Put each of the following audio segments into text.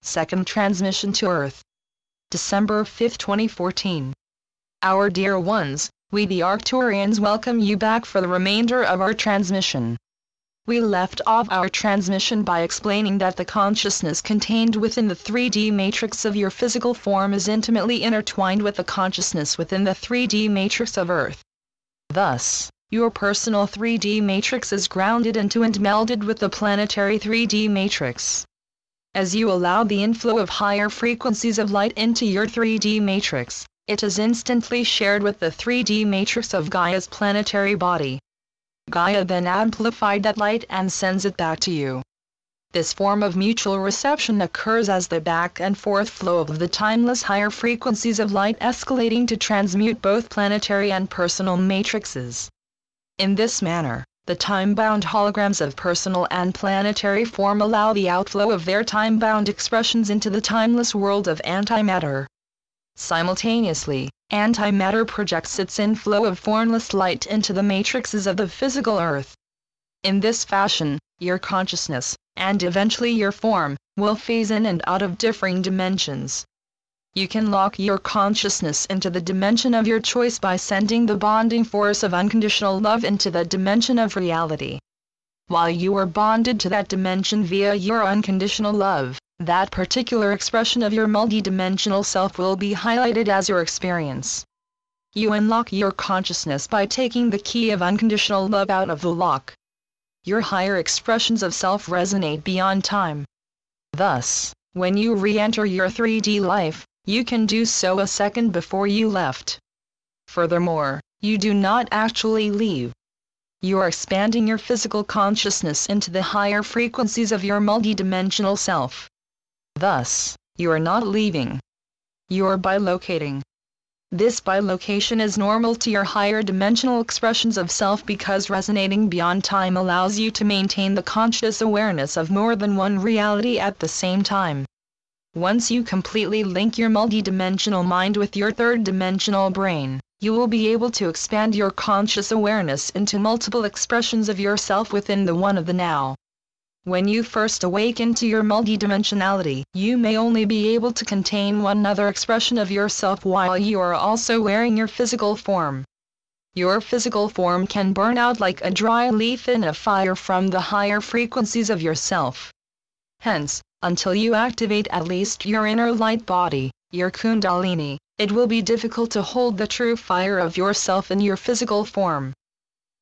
Second transmission to Earth. December 5, 2014. Our dear ones, we the Arcturians welcome you back for the remainder of our transmission. We left off our transmission by explaining that the consciousness contained within the 3D matrix of your physical form is intimately intertwined with the consciousness within the 3D matrix of Earth. Thus, your personal 3D matrix is grounded into and melded with the planetary 3D matrix. As you allow the inflow of higher frequencies of light into your 3D matrix, it is instantly shared with the 3D matrix of Gaia's planetary body. Gaia then amplified that light and sends it back to you. This form of mutual reception occurs as the back and forth flow of the timeless higher frequencies of light escalating to transmute both planetary and personal matrices. In this manner, the time-bound holograms of personal and planetary form allow the outflow of their time-bound expressions into the timeless world of antimatter. Simultaneously, antimatter projects its inflow of formless light into the matrices of the physical Earth. In this fashion, your consciousness, and eventually your form, will phase in and out of differing dimensions. You can lock your consciousness into the dimension of your choice by sending the bonding force of unconditional love into the dimension of reality. While you are bonded to that dimension via your unconditional love, that particular expression of your multidimensional self will be highlighted as your experience. You unlock your consciousness by taking the key of unconditional love out of the lock. Your higher expressions of self resonate beyond time. Thus, when you re-enter your 3D life, you can do so a second before you left. Furthermore, you do not actually leave. You are expanding your physical consciousness into the higher frequencies of your multidimensional self. Thus, you are not leaving. You are bilocating. This bilocation is normal to your higher dimensional expressions of self because resonating beyond time allows you to maintain the conscious awareness of more than one reality at the same time. Once you completely link your multidimensional mind with your third-dimensional brain, you will be able to expand your conscious awareness into multiple expressions of yourself within the one of the now. When you first awaken to your multidimensionality, you may only be able to contain one other expression of yourself while you are also wearing your physical form. Your physical form can burn out like a dry leaf in a fire from the higher frequencies of yourself. Hence, until you activate at least your inner light body, your kundalini, it will be difficult to hold the true fire of yourself in your physical form.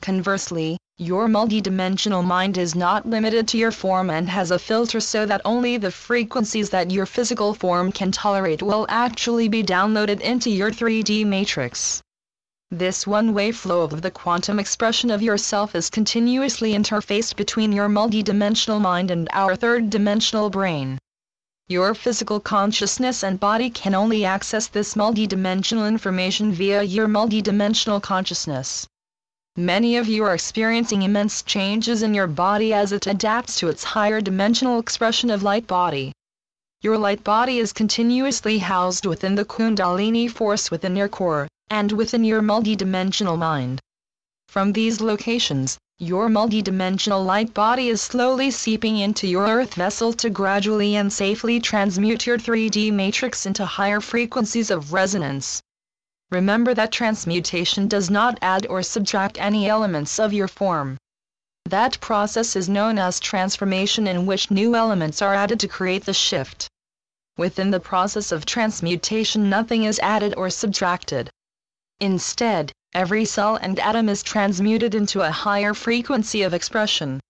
Conversely, your multidimensional mind is not limited to your form and has a filter so that only the frequencies that your physical form can tolerate will actually be downloaded into your 3D matrix. This one-way flow of the quantum expression of yourself is continuously interfaced between your multidimensional mind and our third-dimensional brain. Your physical consciousness and body can only access this multidimensional information via your multidimensional consciousness. Many of you are experiencing immense changes in your body as it adapts to its higher dimensional expression of light body. Your light body is continuously housed within the Kundalini force within your core, and within your multidimensional mind. From these locations, your multidimensional light body is slowly seeping into your earth vessel to gradually and safely transmute your 3D matrix into higher frequencies of resonance. Remember that transmutation does not add or subtract any elements of your form. That process is known as transformation, in which new elements are added to create the shift. Within the process of transmutation, nothing is added or subtracted. Instead, every cell and atom is transmuted into a higher frequency of expression.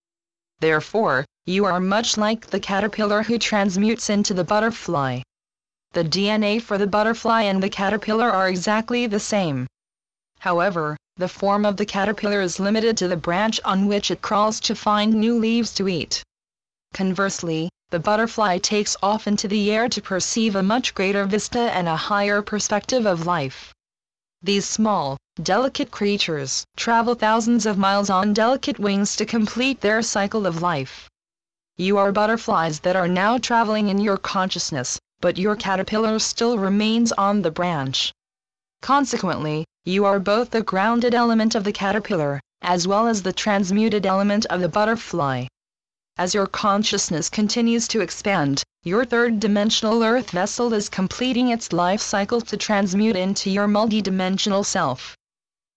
Therefore, you are much like the caterpillar who transmutes into the butterfly. The DNA for the butterfly and the caterpillar are exactly the same. However, the form of the caterpillar is limited to the branch on which it crawls to find new leaves to eat. Conversely, the butterfly takes off into the air to perceive a much greater vista and a higher perspective of life. These small, delicate creatures travel thousands of miles on delicate wings to complete their cycle of life. You are butterflies that are now traveling in your consciousness, but your caterpillar still remains on the branch. Consequently, you are both the grounded element of the caterpillar, as well as the transmuted element of the butterfly. As your consciousness continues to expand, your third-dimensional Earth vessel is completing its life cycle to transmute into your multidimensional self.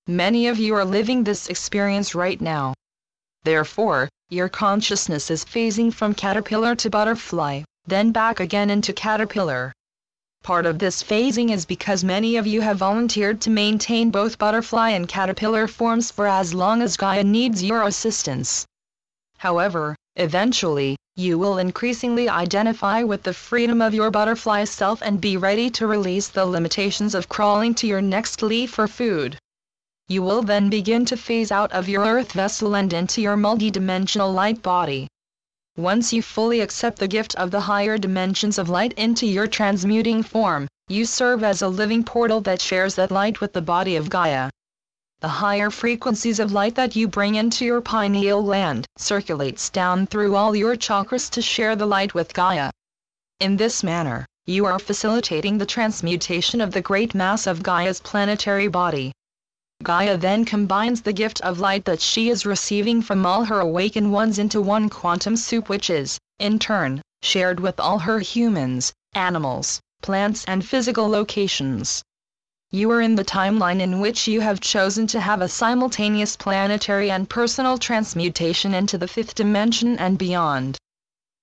Many of you are living this experience right now. Therefore, your consciousness is phasing from caterpillar to butterfly, then back again into caterpillar. Part of this phasing is because many of you have volunteered to maintain both butterfly and caterpillar forms for as long as Gaia needs your assistance. However, eventually, you will increasingly identify with the freedom of your butterfly self and be ready to release the limitations of crawling to your next leaf for food. You will then begin to phase out of your earth vessel and into your multidimensional light body. Once you fully accept the gift of the higher dimensions of light into your transmuting form, you serve as a living portal that shares that light with the body of Gaia. The higher frequencies of light that you bring into your pineal gland circulates down through all your chakras to share the light with Gaia. In this manner, you are facilitating the transmutation of the great mass of Gaia's planetary body. Gaia then combines the gift of light that she is receiving from all her awakened ones into one quantum soup, which is, in turn, shared with all her humans, animals, plants and physical locations. You are in the timeline in which you have chosen to have a simultaneous planetary and personal transmutation into the fifth dimension and beyond.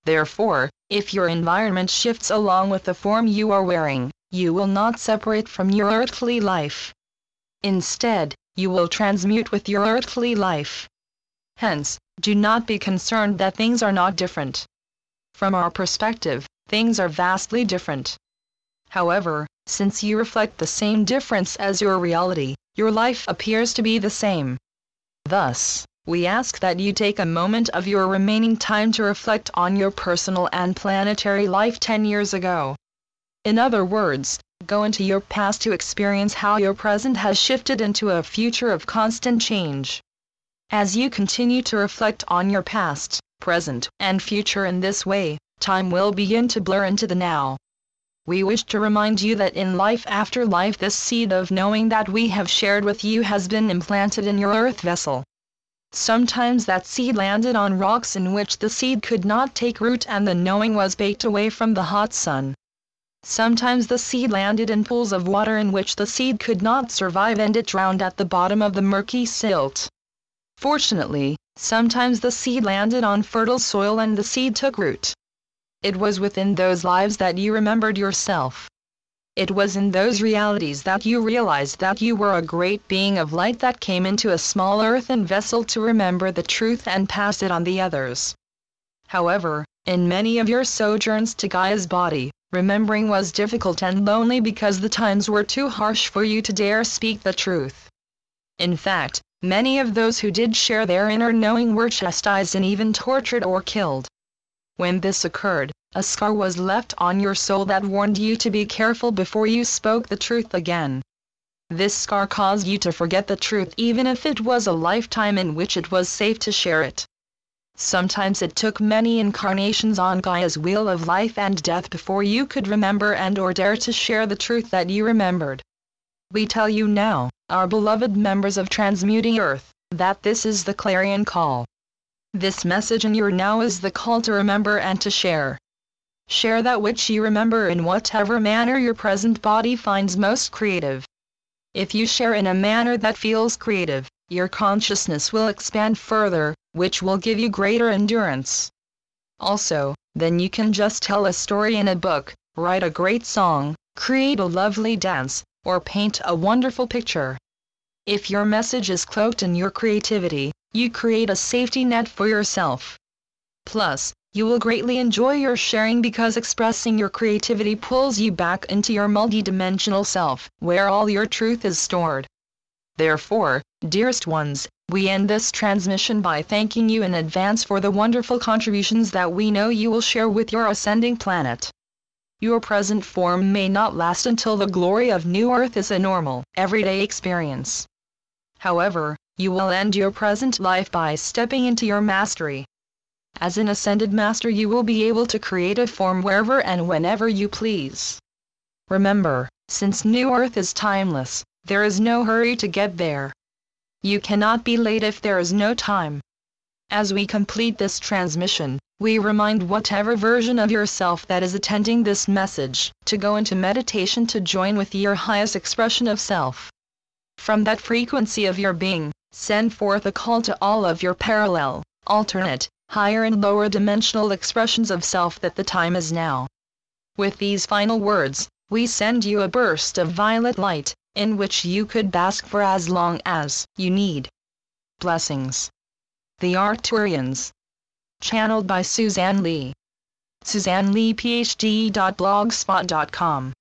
Therefore, if your environment shifts along with the form you are wearing, you will not separate from your earthly life. Instead, you will transmute with your earthly life. Hence, do not be concerned that things are not different. From our perspective, things are vastly different. However, since you reflect the same difference as your reality, your life appears to be the same. Thus, we ask that you take a moment of your remaining time to reflect on your personal and planetary life 10 years ago. In other words, go into your past to experience how your present has shifted into a future of constant change. As you continue to reflect on your past, present, and future in this way, time will begin to blur into the now. We wish to remind you that in life after life this seed of knowing that we have shared with you has been implanted in your earth vessel. Sometimes that seed landed on rocks in which the seed could not take root and the knowing was baked away from the hot sun. Sometimes the seed landed in pools of water in which the seed could not survive and it drowned at the bottom of the murky silt. Fortunately, sometimes the seed landed on fertile soil and the seed took root. It was within those lives that you remembered yourself. It was in those realities that you realized that you were a great being of light that came into a small earthen vessel to remember the truth and pass it on the others. However, in many of your sojourns to Gaia's body, remembering was difficult and lonely because the times were too harsh for you to dare speak the truth. In fact, many of those who did share their inner knowing were chastised and even tortured or killed. When this occurred, a scar was left on your soul that warned you to be careful before you spoke the truth again. This scar caused you to forget the truth even if it was a lifetime in which it was safe to share it. Sometimes it took many incarnations on Gaia's wheel of life and death before you could remember and/or dare to share the truth that you remembered. We tell you now, our beloved members of Transmuting Earth, that this is the clarion call. This message in your now is the call to remember and to share. Share that which you remember in whatever manner your present body finds most creative. If you share in a manner that feels creative, your consciousness will expand further, which will give you greater endurance. Also, then you can just tell a story in a book, write a great song, create a lovely dance, or paint a wonderful picture. If your message is cloaked in your creativity, you create a safety net for yourself. Plus, you will greatly enjoy your sharing because expressing your creativity pulls you back into your multidimensional self, where all your truth is stored. Therefore, dearest ones, we end this transmission by thanking you in advance for the wonderful contributions that we know you will share with your ascending planet. Your present form may not last until the glory of New Earth is a normal, everyday experience. However, you will end your present life by stepping into your mastery. As an ascended master, you will be able to create a form wherever and whenever you please. Remember, since New Earth is timeless, there is no hurry to get there. You cannot be late if there is no time. As we complete this transmission, We remind whatever version of yourself that is attending this message to go into meditation to join with your highest expression of self. From that frequency of your being, send forth a call to all of your parallel, alternate, higher and lower dimensional expressions of self that the time is now. With these final words, we send you a burst of violet light, in which you could bask for as long as you need. Blessings. The Arcturians. Channeled by Suzanne Lee. SuzanneLeePhD.blogspot.com